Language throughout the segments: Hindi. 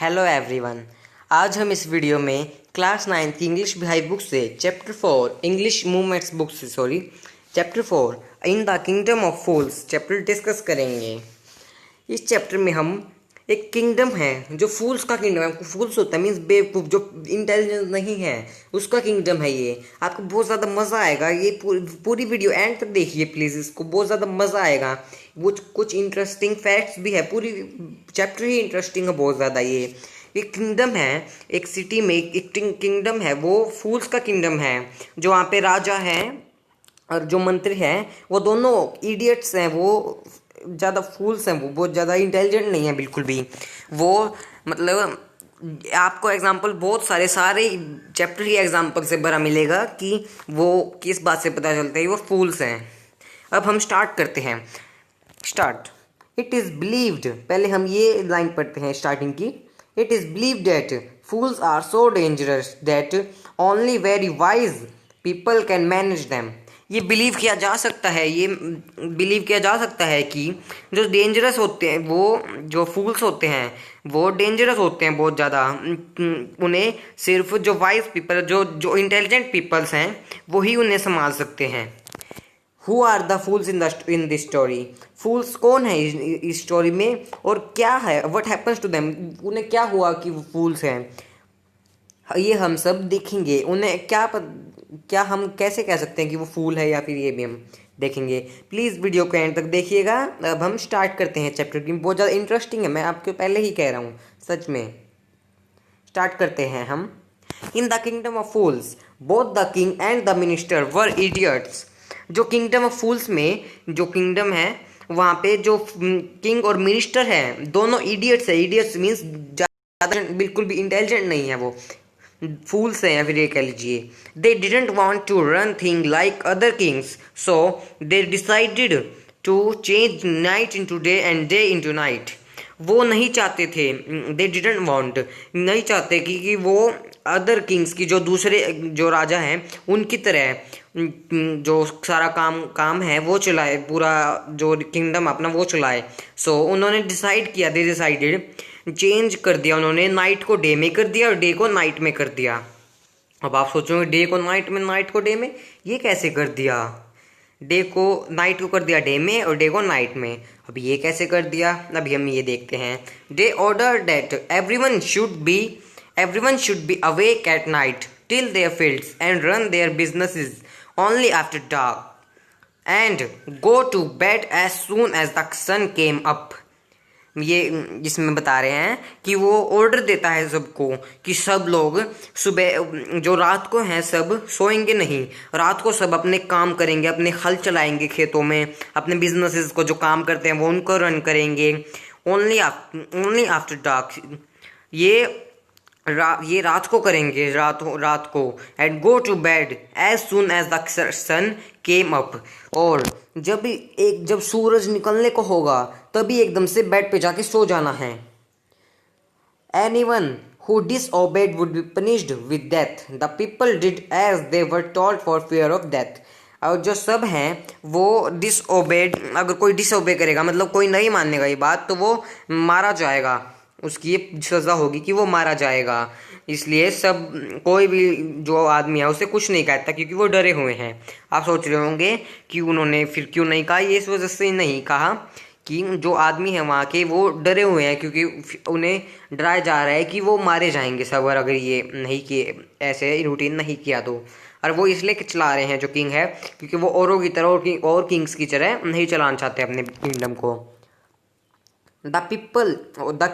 Hello everyone. आज हम इस वीडियो में क्लास 9 की इंग्लिश भाई बुक से चैप्टर 4 इंग्लिश मूवमेंट्स बुक से chapter 4 in the kingdom of fools chapter discuss करेंगे। इस चैप्टर में हम एक किंगडम है जो फूल्स का किंगडम है। फूल्स होता है मीन्स बेवकूफ़, जो इंटेलिजेंस नहीं है उसका किंगडम है ये। आपको बहुत ज़्यादा मज़ा आएगा। ये पूरी वीडियो एंड तक देखिए प्लीज़, इसको बहुत ज़्यादा मज़ा आएगा। वो कुछ इंटरेस्टिंग फैक्ट्स भी है, पूरी चैप्टर ही इंटरेस्टिंग है बहुत ज़्यादा। ये एक किंगडम है, एक सिटी में एक किंगडम है, वो फूल्स का किंगडम है। जो वहाँ पे राजा है और जो मंत्री हैं वो दोनों इडियट्स हैं। वो ज़्यादा फूल्स हैं, वो बहुत ज़्यादा इंटेलिजेंट नहीं है बिल्कुल भी। वो मतलब आपको एग्जांपल बहुत सारे चैप्टर ही एग्जांपल से भरा मिलेगा कि वो किस बात से पता चलता है वो फूल्स हैं। अब हम स्टार्ट करते हैं। स्टार्ट। इट इज़ बिलीव्ड, पहले हम ये लाइन पढ़ते हैं स्टार्टिंग की। It is believed that fools are so dangerous that only very wise people can manage them. ये बिलीव किया जा सकता है, ये बिलीव किया जा सकता है कि जो डेंजरस होते हैं, वो जो फूल्स होते हैं वो डेंजरस होते हैं बहुत ज़्यादा। उन्हें सिर्फ जो वाइज पीपल, जो इंटेलिजेंट पीपल्स हैं वही उन्हें संभाल सकते हैं। Who are the fools in this story? Fools कौन है इस स्टोरी में और क्या है, वट हैपन्स टू देम, उन्हें क्या हुआ कि वो फूल्स हैं, ये हम सब देखेंगे। उन्हें क्या हम कैसे कह सकते हैं कि वो फूल है, या फिर ये भी हम देखेंगे। प्लीज़ वीडियो को एंड तक देखिएगा। अब हम स्टार्ट करते हैं चैप्टर की। बहुत ज़्यादा इंटरेस्टिंग है, मैं आपको पहले ही कह रहा हूँ, सच में। स्टार्ट करते हैं हम। In the kingdom of fools both the king and the minister were idiots. जो किंगडम ऑफ फूल्स में जो किंगडम है वहाँ पे जो किंग और मिनिस्टर है दोनों इडियट्स है। इडियट्स मीन्स ज़्यादा बिल्कुल भी इंटेलिजेंट नहीं है, वो फूल्स हैं या फिर ये कह लीजिए। They didn't want to run thing like other kings, so they decided to change night into day and day into night. वो नहीं चाहते थे, दे डिडेंट वांट, नहीं चाहते कि वो अदर किंग्स की, जो दूसरे जो राजा हैं उनकी तरह जो सारा काम है वो चलाए, पूरा जो किंगडम अपना वो चलाए। सो उन्होंने डिसाइड किया, दे डिसाइडेड, चेंज कर दिया उन्होंने, नाइट को डे में कर दिया और डे को नाइट में कर दिया। अब आप सोचोगे डे को नाइट में, नाइट को डे में, ये कैसे कर दिया? डे को नाइट को कर दिया डे में और डे को नाइट में, अब ये कैसे कर दिया? अभी हम ये देखते हैं। Day order that everyone should be awake at night till their fields and run their businesses only after dark and go to bed as soon as the sun came up। ये जिसमें बता रहे हैं कि वो ऑर्डर देता है सबको कि सब लोग सुबह जो रात को हैं सब सोएंगे नहीं, रात को सब अपने काम करेंगे, अपने हल चलाएंगे खेतों में, अपने बिजनेसेस को जो काम करते हैं वो उनको रन करेंगे ओनली आफ्टर डार्क। ये रात को करेंगे, रात को। And go to bed as soon as the sun came up, और जब सूरज निकलने को होगा तभी एकदम से बेड पे जाके सो जाना है। Anyone who disobeyed would be punished with death. The people did as they were told for fear of death. और जो सब हैं वो डिसओबेड, अगर कोई डिसओबे करेगा मतलब कोई नहीं मानेगा ये बात, तो वो मारा जाएगा, उसकी ये सज़ा होगी कि वो मारा जाएगा। इसलिए सब कोई भी जो आदमी है उसे कुछ नहीं कहता क्योंकि वो डरे हुए हैं। आप सोच रहे होंगे कि उन्होंने फिर क्यों नहीं कहा, ये इस वजह से नहीं कहा कि जो आदमी है वहाँ के वो डरे हुए हैं, क्योंकि उन्हें डराया जा रहा है कि वो मारे जाएंगे सब अगर ये नहीं किए, ऐसे रूटीन नहीं किया तो। और वो इसलिए चला रहे हैं जो किंग है, क्योंकि वो औरों की तरह और किंग्स की तरह नहीं चलाना चाहते अपने किंगडम को। The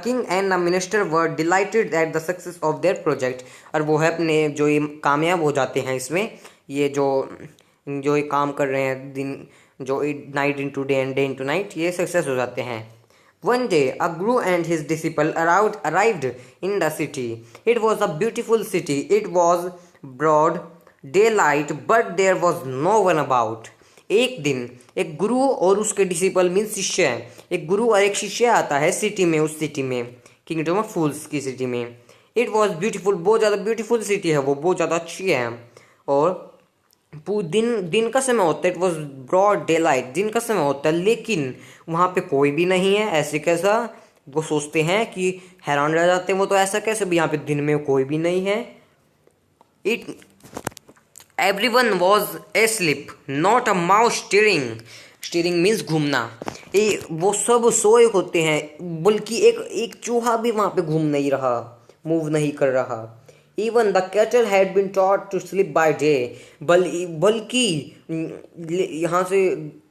king and the minister were dilated at the success of their project. और वो है अपने जो ये कामयाब हो जाते हैं इसमें, ये जो ये काम कर रहे हैं दिन, जो night into day and day into night, ये सक्सेस हो जाते हैं। One day a guru and his disciple arrived in the city. It was a beautiful city, it was broad daylight but there was no one about. एक दिन एक गुरु और उसके डिसिपल मीन शिष्य है, एक गुरु और एक शिष्य आता है सिटी में, उस सिटी में किंगडम ऑफ फूल्स की सिटी में। इट वॉज ब्यूटीफुल, बहुत ज़्यादा ब्यूटीफुल सिटी है वो, बहुत ज़्यादा अच्छी है। और दिन का समय होता है, it was broad day light, दिन का समय होता है, लेकिन वहाँ पे कोई भी नहीं है, ऐसे कैसा? वो सोचते हैं कि हैरान रह जाते हैं वो, तो ऐसा कैसे भी, यहाँ पे दिन में कोई भी नहीं है। It everyone was asleep not a mouse steering. Steering means घूमना। वो सब सोए होते हैं, बल्कि एक एक चूहा भी वहां पे घूम नहीं रहा, मूव नहीं कर रहा। Even the cattle had been taught to sleep by day. बल्कि यहाँ से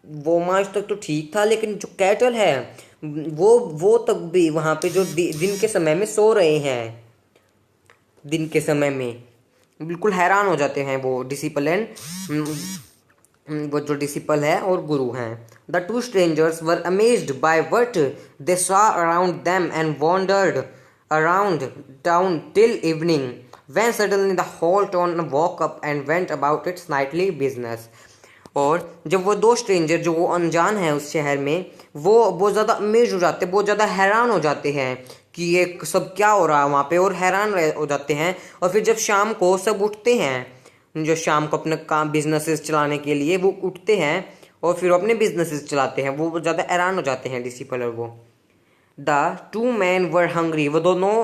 वो मार्च तक तो ठीक था, लेकिन जो कैटल है वो तक भी वहां पे जो दिन के समय में सो रहे हैं, दिन के समय में। बिल्कुल हैरान हो जाते हैं वो डिसिपल एंड वो जो डिसिपल है और गुरु हैं। The two strangers were amazed by what they saw around them and wandered around town till evening when suddenly the whole town woke up and went about its nightly business. और जब वो दो स्ट्रेंजर जो वो अनजान है उस शहर में, वो बहुत ज़्यादा अमेज हो जाते हैं, बहुत ज़्यादा हैरान हो जाते हैं कि ये सब क्या हो रहा है वहाँ पे, और हैरान हो जाते हैं। और फिर जब शाम को सब उठते हैं, जो शाम को अपने काम बिजनेसेस चलाने के लिए वो उठते हैं और फिर अपने बिजनेसेस चलाते हैं, वो ज़्यादा हैरान हो जाते हैं डिसिपल और वो। The two man were hungry. वो दोनों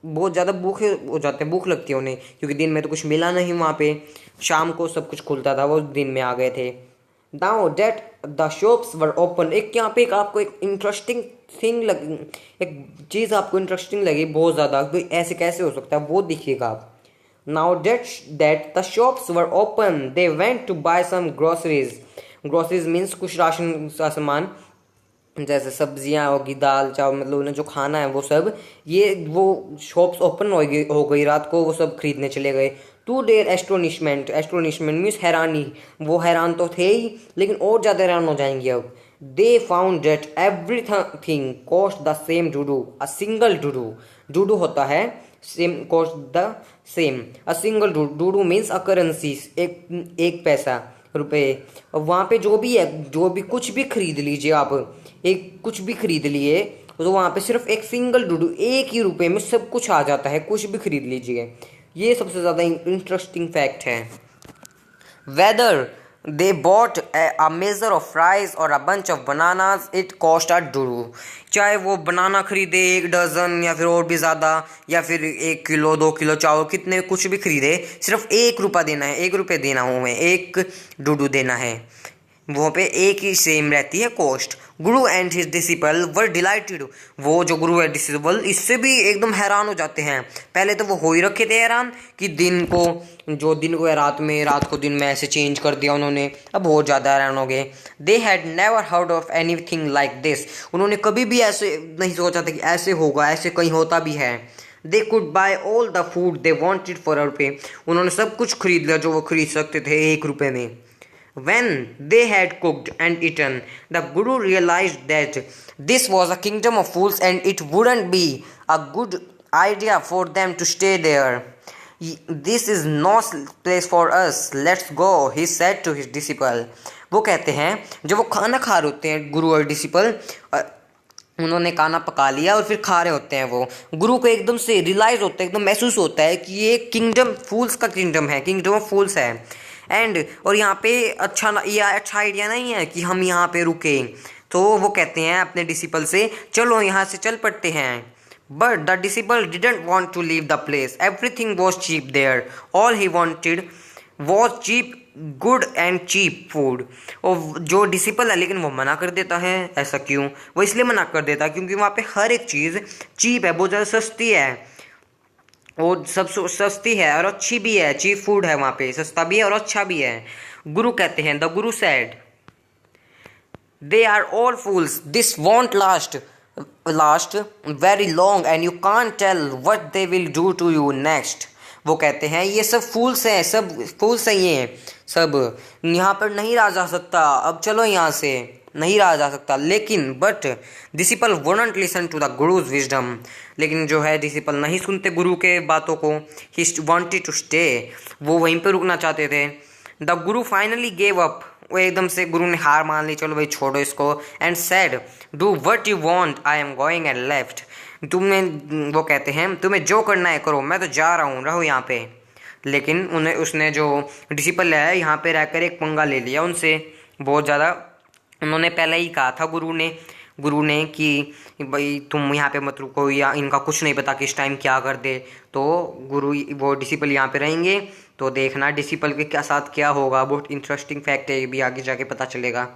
बहुत ज़्यादा भूखे हो जाते हैं, भूख लगती है उन्हें, क्योंकि दिन में तो कुछ मिला नहीं वहाँ पे, शाम को सब कुछ खुलता था, वो दिन में आ गए थे। Now that the shops were open. एक यहाँ पे एक आपको एक इंटरेस्टिंग थिंग लगी, एक चीज़ आपको इंटरेस्टिंग लगी बहुत ज़्यादा, तो ऐसे कैसे हो सकता है वो देखिएगा आप। Now that the shops were open they went to buy some groceries. Groceries means कुछ राशन का सामान, जैसे सब्जियां होगी, दाल चावल, मतलब उन्हें जो खाना है वो सब। ये वो शॉप्स ओपन हो गई रात को, वो सब खरीदने चले गए। To their astonishment. Astonishment means हैरानी। वो हैरान तो थे ही, लेकिन और ज़्यादा हैरान हो जाएंगे अब। They found that everything cost the same dudu a single dudu. डूडू होता है same, cost the same a single dudu means a currency, एक पैसा, रुपए। और वहाँ पे जो भी है, जो भी कुछ भी खरीद लीजिए आप, एक कुछ भी खरीद लिए तो वहाँ पे सिर्फ एक सिंगल डूडू, एक ही रुपए में सब कुछ आ जाता है, कुछ भी खरीद लीजिए। ये सबसे ज़्यादा इंटरेस्टिंग फैक्ट है। Whether they bought a measure of fries और a bunch of bananas it cost a डूडू। चाहे वो बनाना खरीदे 1 डजन या फिर और भी ज़्यादा, या फिर 1 किलो 2 किलो चावल, कितने कुछ भी खरीदे, सिर्फ 1 रुपया देना है, 1 रुपये देना हो, हमें 1 डूडू देना है। वहाँ पे एक ही सेम रहती है cost. Guru and his disciple were dilated. वो जो गुरु है डिसिपल, इससे भी एकदम हैरान हो जाते हैं। पहले तो वो हो ही रखे थे हैरान कि दिन को है रात में, रात को दिन में ऐसे चेंज कर दिया उन्होंने, अब बहुत ज़्यादा हैरान हो गए। They had never heard of anything like this. उन्होंने कभी भी ऐसे नहीं सोचा था कि ऐसे होगा, ऐसे कहीं होता भी है। They could bye all the food they wanted for a रुपये। उन्होंने सब कुछ खरीद लिया जो वो खरीद सकते थे 1 रुपये में। When they had cooked and eaten, the Guru realized that this was a kingdom of fools and it wouldn't be a good idea for them to stay there. This is no place for us. Let's go, he said to his disciple. वो कहते हैं जब वो खाना खा रहे होते हैं गुरु और डिसिपल, उन्होंने खाना पका लिया और फिर खा रहे होते हैं, वो गुरु को एकदम से रियलाइज होता है, एकदम महसूस होता है कि ये किंगडम फूल्स का किंगडम है, किंगडम ऑफ फूल्स है। और यहाँ पे अच्छा आइडिया नहीं है कि हम यहाँ पे रुके। तो वो कहते हैं अपने डिसिपल से, चलो यहाँ से चल पड़ते हैं। But the disciple didn't want to leave the place. Everything was cheap there. All he wanted was cheap, good and cheap food. और जो डिसिपल है लेकिन वो मना कर देता है। ऐसा क्यों? वो इसलिए मना कर देता है क्योंकि वहाँ पे हर एक चीज़ चीप है, बहुत ज़्यादा सस्ती है, और सब सस्ती है और अच्छी भी है। चीप फूड है वहाँ पे, सस्ता भी है और अच्छा भी है। गुरु कहते हैं, the guru said they are all fools, this won't last very long and you can't tell what they will do to you next. वो कहते हैं ये सब फूल्स हैं, सब फूल्स हैं, ये सब यहाँ पर नहीं रहा जा सकता, अब चलो यहाँ से, नहीं रहा जा सकता। लेकिन but disciple wouldn't listen to the guru's wisdom. लेकिन जो है डिसिपल नहीं सुनते गुरु के बातों को। ही वांटेड टू स्टे, वो वहीं पे रुकना चाहते थे। The Guru finally gave up. वो एकदम से गुरु ने हार मान ली, चलो भाई छोड़ो इसको। And said do what you want, I am going and left. वो कहते हैं तुम्हें जो करना है करो, मैं तो जा रहा हूँ, रहो यहाँ पे। लेकिन उसने जो डिसिपल है यहाँ पे रहकर एक पंगा ले लिया उनसे बहुत ज़्यादा। उन्होंने पहले ही कहा था गुरु ने, गुरु ने कि भाई तुम यहाँ पे मत रुको, या इनका कुछ नहीं पता किस टाइम क्या कर दे। तो गुरु वो डिसिपल यहाँ पे रहेंगे। तो देखना डिसिपल के क्या साथ क्या होगा, बहुत इंटरेस्टिंग फैक्ट है, ये भी आगे जाके पता चलेगा।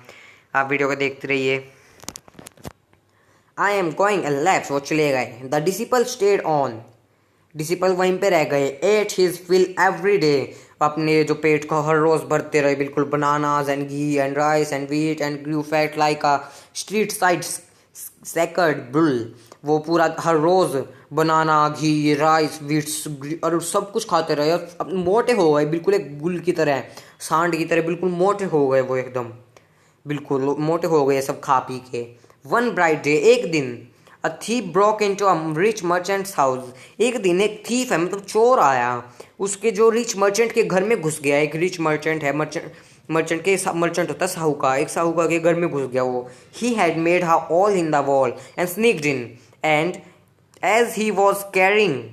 आप वीडियो को देखते रहिए। आई एम गोइंग लेफ्ट, वो चले गए। The disciple stayed on, disciple वहीं पे रह गए। Ate his fill every day, अपने जो पेट को हर रोज भरते रहे, बिल्कुल bananas and ghee and rice and wheat and grew fat like a street side sacred bull. वो पूरा हर रोज बनाना, घी, राइस, व्हीट्स और सब कुछ खाते रहे और मोटे हो गए, बिल्कुल एक गुल की तरह, सांड की तरह बिल्कुल मोटे हो गए वो, एकदम बिल्कुल मोटे हो गए सब खा पी के। वन ब्राइट डे, एक दिन, a thief broke into a rich merchants house. एक दिन एक थीफ है, मतलब चोर आया, उसके जो रिच मर्चेंट के घर में घुस गया। एक रिच मर्चेंट है, मर्चेंट होता है साहूकार, एक साहूकार के घर में घुस गया वो। He had made a hole in the wall and sneaked in, and as he was carrying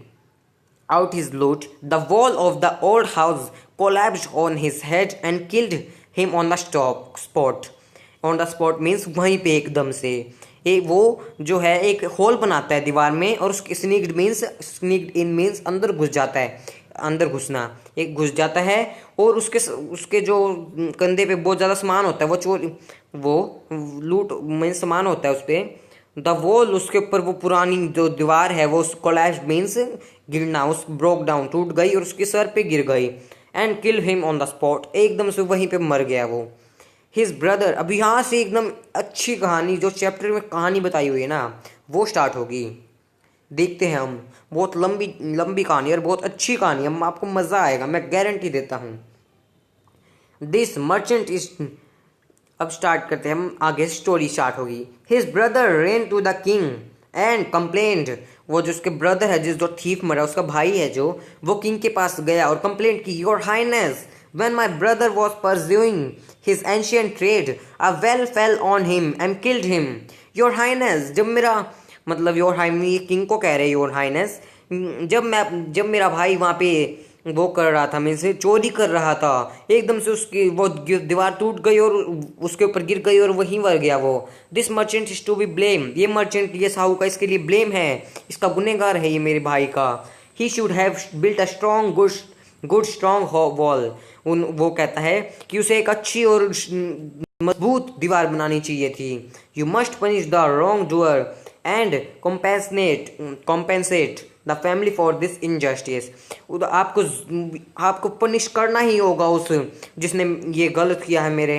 out his loot, the wall of the old house collapsed on his head and killed him on the spot. On the spot means वहीं पे एकदम से। वो जो है एक होल बनाता है दीवार में, और उसके स्नीक्ड इन मीन्स अंदर घुस जाता है, अंदर घुसना, एक घुस जाता है। और उसके जो कंधे पे बहुत ज़्यादा सामान होता है, वो लूट में सामान होता है उस पर। द वॉल, उसके ऊपर वो पुरानी जो दीवार है वो कोलैप्स मीन्स गिरना, उस ब्रोक डाउन, टूट गई और उसके सर पे गिर गई। And kill him on the spot, एकदम से वहीं पे मर गया वो। हिज ब्रदर, अभी यहाँ से एकदम अच्छी कहानी, जो चैप्टर में कहानी बताई हुई है ना, वो स्टार्ट होगी। देखते हैं हम, बहुत लंबी लंबी कहानी और बहुत अच्छी कहानी, हम आपको मज़ा आएगा, मैं गारंटी देता हूँ। दिस मर्चेंट इज, अब स्टार्ट करते हैं हम, आगे स्टोरी स्टार्ट होगी। His brother ran to the king and complaint, वो जो उसके ब्रदर है, जो थीफ मरा, उसका भाई है जो, वो किंग के पास गया और कंप्लेंट की। Your highness, when my brother was pursuing his ancient trade, a well fell on him and killed him. Your highness, जब मेरा मतलब योर हाइनेस, किंग को कह रहे योर हाइनेस, जब मेरा भाई वहाँ पे वो कर रहा था, मेरे से चोरी कर रहा था, एकदम से उसकी वो दीवार टूट गई और उसके ऊपर गिर गई और वहीं मर गया वो। This merchant is to be blame, ये मर्चेंट, ये साहू का इसके लिए ब्लेम है, इसका गुनहगार है ये मेरे भाई का। He should have built a strong good strong wall, वो कहता है कि उसे एक अच्छी और मजबूत दीवार बनानी चाहिए थी। You must punish the wrong doer and compensate the family for this injustice. आपको पनिश करना ही होगा उस जिसने ये गलत किया है मेरे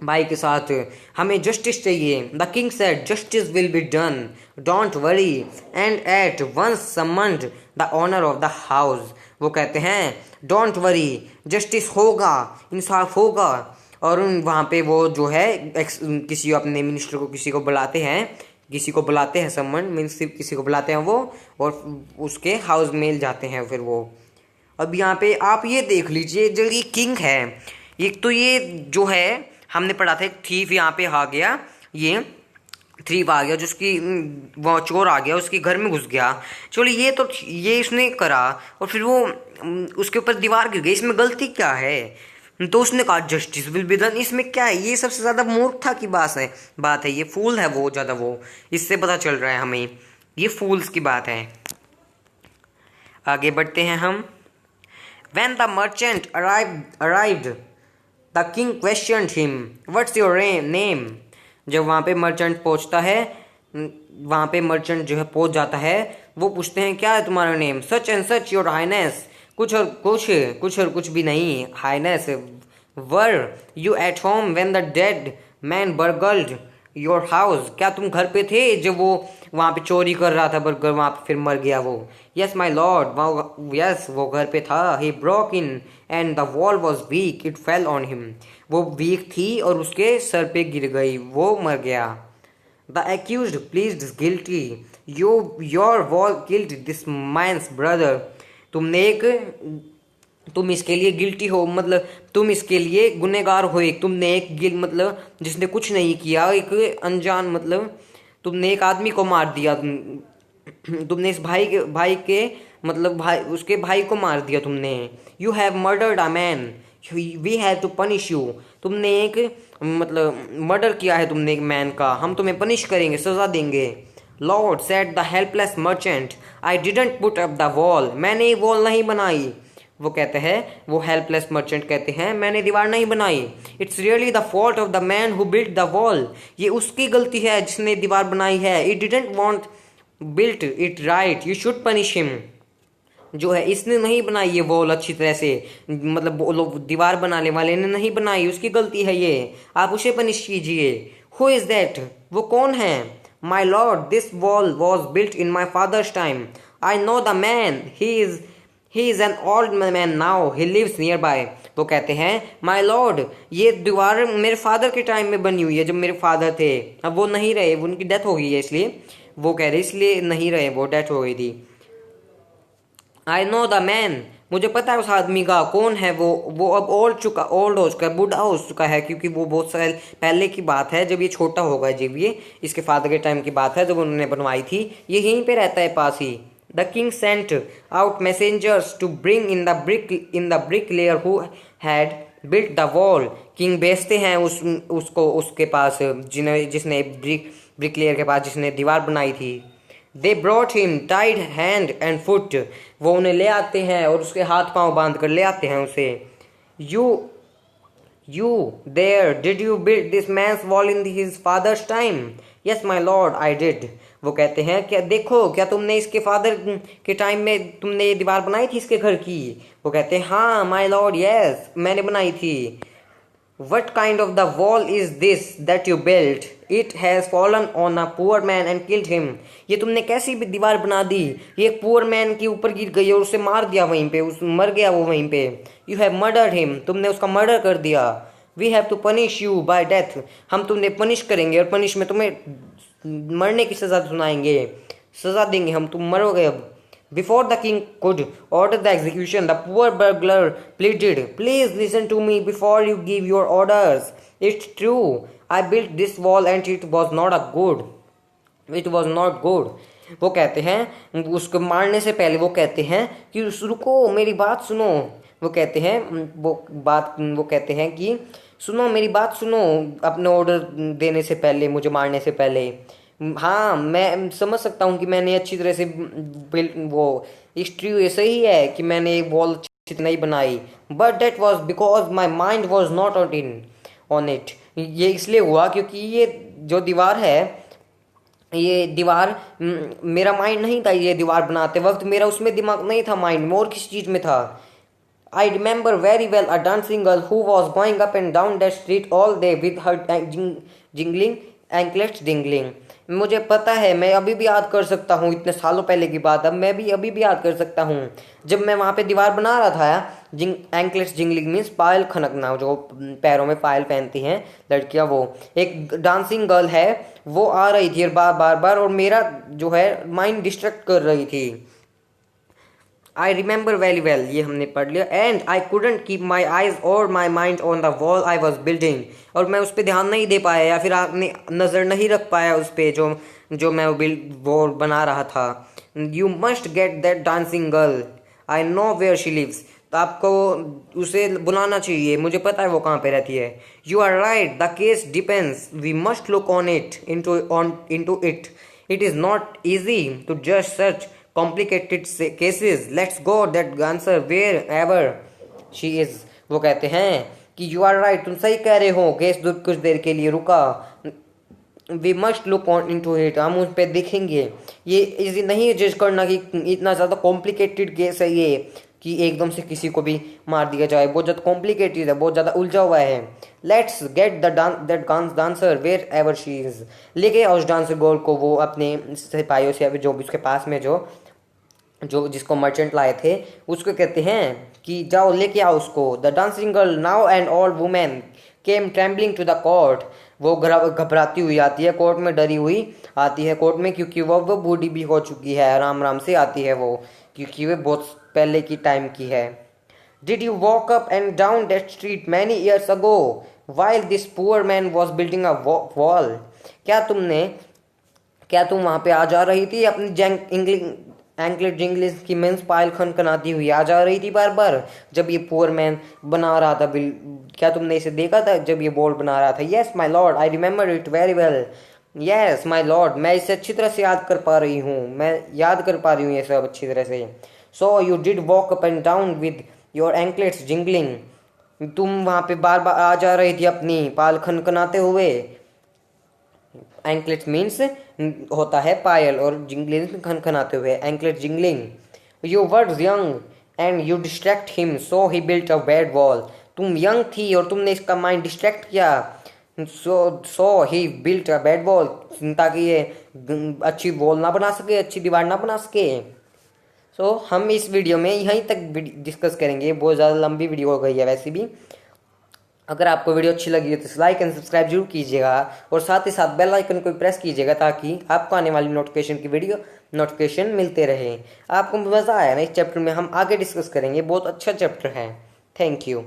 भाई के साथ, हमें जस्टिस चाहिए। The king said justice will be done, don't worry, and at once summoned the owner of the house. वो कहते हैं डोंट वरी, जस्टिस होगा, इंसाफ होगा। और वहाँ पे वो जो है किसी अपने मिनिस्टर को, किसी को बुलाते हैं समन मीन्स किसी को बुलाते हैं वो, और उसके हाउस में जाते हैं फिर वो। अब यहाँ पे आप ये देख लीजिए, जो ये किंग है, एक तो ये जो है हमने पढ़ा था, एक थीफ यहाँ पे आ गया, ये थीफ आ गया, जिसकी वो चोर आ गया, उसके घर में घुस गया। चलो ये इसने करा और फिर वो उसके ऊपर दीवार गिर गई, इसमें गलती क्या है? तो उसने कहा जस्टिस विल बी डन, इसमें क्या है? ये सबसे ज़्यादा मूर्खता की बात है, ये फूल है वो ज़्यादा, वो इससे पता चल रहा है हमें, ये फूल्स की बात है। आगे बढ़ते हैं हम। When the merchant arrived, the king questioned him, "What's your name?" जब वहाँ पे मर्चेंट पहुँचता है, वहाँ पे मर्चेंट जो है पहुँच जाता है, वो पूछते हैं क्या है तुम्हारा name? Such and such your highness, कुछ और कुछ भी नहीं highness. Were you at home when the dead man burgled your house, क्या तुम घर पे थे जब वो वहाँ पे चोरी कर रहा था बर्गर, वहाँ पे फिर मर गया वो? यस माई लॉर्ड, यस वो घर पे था। He broke in and the wall was weak, it fell on him, वो वीक थी और उसके सर पे गिर गई, वो मर गया। The accused pleaded guilty, your wall killed this man's brother, तुम इसके लिए गिल्टी हो, मतलब तुम इसके लिए गुनहगार हो, तुमने एक मतलब जिसने कुछ नहीं किया, एक अनजान, मतलब तुमने एक आदमी को मार दिया, तुमने इस भाई के मतलब उसके भाई को मार दिया तुमने। You have murdered a man, we have to punish you, तुमने एक मतलब मर्डर किया है तुमने एक मैन का, हम तुम्हें पनिश करेंगे, सजा देंगे। Lord said the helpless merchant, I didn't put up the wall, मैंने ये वॉल नहीं बनाई। वो कहते हैं, वो हेल्पलेस मर्चेंट कहते हैं मैंने दीवार नहीं बनाई। It's really the fault of the man who built the wall, ये उसकी गलती है जिसने दीवार बनाई है। It didn't want built it right, you should punish him, जो है इसने नहीं बनाई ये वॉल अच्छी तरह से, मतलब वो लोग दीवार बनाने वाले ने नहीं बनाई, उसकी गलती है ये, आप उसे पनिश कीजिए। हु इज दैट, वो कौन है। My lord this wall was built in my father's time, I know the man, he is an old man now, he lives nearby. वो कहते हैं माई लॉर्ड ये दीवार मेरे फादर के टाइम में बनी हुई है, जब मेरे फादर थे, अब वो नहीं रहे, उनकी डेथ हो गई है, इसलिए वो कह रहे इसलिए नहीं रहे, वो डेथ हो गई थी। आई नो द मैन, मुझे पता है उस आदमी का कौन है वो अब ओल्ड हो चुका है, बूढ़ा हो चुका है, क्योंकि वो बहुत साल पहले की बात है, जब ये छोटा होगा, जब ये इसके फादर के टाइम की बात है, जब उन्होंने बनवाई थी, ये यहीं पे रहता है पास ही। The king sent out messengers to bring in the bricklayer who had built the wall, king भेजते हैं उसको उसके पास जिसने ब्रिकलेयर के पास जिसने दीवार बनाई थी। They brought him tied hand and foot, वो उन्हें ले आते हैं और उसके हाथ पांव बांध कर ले आते हैं उसे। You there did you build this man's wall in his father's time, yes my lord I did. वो कहते हैं क्या देखो क्या तुमने इसके फादर के टाइम में तुमने ये दीवार बनाई थी इसके घर की। वो कहते हैं हाँ माई लॉर्ड यस मैंने बनाई थी। What kind of the wall is this that you built? It has fallen on a poor man and killed him. ये तुमने कैसी भी दीवार बना दी, ये एक पुअर मैन के ऊपर गिर गई और उसे मार दिया वहीं पे, उस मर गया वो वहीं पे। You have murdered him, तुमने उसका मर्डर कर दिया। We have to punish you by death, हम तुमने पनिश करेंगे और पनिश में तुम्हें मरने की सजा सुनाएंगे, सजा देंगे हम, तुम मरोगे अब। Before the king could order the execution, the poor burglar pleaded, please listen to me before you give your orders. It's true, I built this wall and it was not a good. It was not good. वो कहते हैं उसको मारने से पहले वो कहते हैं कि रुको मेरी बात सुनो। वो कहते हैं वो कहते हैं कि सुनो मेरी बात सुनो, अपने ऑर्डर देने से पहले, मुझे मारने से पहले। हाँ मैं समझ सकता हूँ कि मैंने अच्छी तरह से वो हिस्ट्री ऐसे ही है कि मैंने वॉल अच्छी नहीं बनाई, but that was because my mind was not on it. ये इसलिए हुआ क्योंकि ये जो दीवार है, ये दीवार मेरा माइंड नहीं था, ये दीवार बनाते वक्त मेरा उसमें दिमाग नहीं था, माइंड में और किसी चीज़ में था। I remember very well a dancing girl who was going up and down that street all day with her jingling anklets dingling. मुझे पता है, मैं अभी भी याद कर सकता हूँ, इतने सालों पहले की बात, अब मैं भी अभी भी याद कर सकता हूँ जब मैं वहाँ पे दीवार बना रहा था। एंकलेट्स जिंगलिंग मीन्स पायल खनकना, जो पैरों में पायल पहनती हैं लड़कियाँ, वो एक डांसिंग गर्ल है, वो आ रही थी बार बार और मेरा जो है माइंड डिस्ट्रैक्ट कर रही थी। I remember very well, ये हमने पढ़ लिया। And I couldn't keep my eyes or my mind on the wall I was building, और मैं उस पर ध्यान नहीं दे पाया या फिर आपने नज़र नहीं रख पाया उस पर जो मैं वो बना रहा था। You must get that dancing girl, I know where she lives, तो आपको उसे बुलाना चाहिए, मुझे पता है वो कहाँ पे रहती है। You are right, the case depends, we must look on it into it. It is not easy to judge such complicated cases. Let's go that answer wherever she is. वो कहते हैं कि you are right, तुम सही कह रहे हो, केस कुछ देर के लिए रुका। We must look on into it, हम उस पर देखेंगे। ये इजी नहीं है जज करना कि इतना ज़्यादा कॉम्प्लिकेटेड केस है ये, कि एकदम से किसी को भी मार दिया जाए, बहुत ज़्यादा कॉम्प्लिकेटेड है, बहुत ज़्यादा उलझा हुआ है। Let's get that dancer wherever she is, लेके आओ उस डांसर गर्ल को, वो अपने सिपाहियों से जो भी उसके पास में जो जिसको मर्चेंट लाए थे उसको कहते हैं कि जाओ लेके आओ उसको। The dancing girl now and all women came trembling to the court, वो घबराती हुई आती है कोर्ट में, डरी हुई आती है कोर्ट में, क्योंकि वो बूढ़ी भी हो चुकी है, आराम से आती है वो, क्योंकि वो बहुत पहले की टाइम की है। Did you walk up and down that street many years ago while this poor man was building a wall, क्या तुम वहाँ पे आ जा रही थी अपनी एंकलेट जिंगलिंग की मीन्स पायल खनखनाती हुई आ जा रही थी बार बार जब ये पुअर मैन बना रहा था बिल। क्या तुमने इसे देखा था जब ये बॉल बना रहा था? Yes my Lord, I remember it very well. Yes my Lord, मैं इसे अच्छी तरह से याद कर पा रही हूँ, मैं याद कर पा रही हूँ ये सब अच्छी तरह से। So you did walk up and down with your anklets jingling, तुम वहाँ पे बार बार आ जा रही थी अपनी पायल खनखनाते हुए। एंकलेट मीन्स होता है पायल और जिंगलिंग खनखनाते हुए, anklet jingling. You word young and you distract him so he built a bad wall, तुम यंग थी और तुमने इसका माइंड डिस्ट्रैक्ट किया। सो ही बिल्ट अ बैड वॉल, ताकि ये अच्छी वॉल ना बना सके, अच्छी दीवार ना बना सके। हम इस वीडियो में यहीं तक डिस्कस करेंगे, बहुत ज़्यादा लंबी वीडियो हो गई है वैसे भी। अगर आपको वीडियो अच्छी लगी है तो लाइक एंड सब्सक्राइब जरूर कीजिएगा और साथ ही साथ बेल आइकन को प्रेस कीजिएगा ताकि आपको आने वाली नोटिफिकेशन की वीडियो नोटिफिकेशन मिलते रहे। आपको मज़ा आया ना इस चैप्टर में? हम आगे डिस्कस करेंगे, बहुत अच्छा चैप्टर है। Thank you.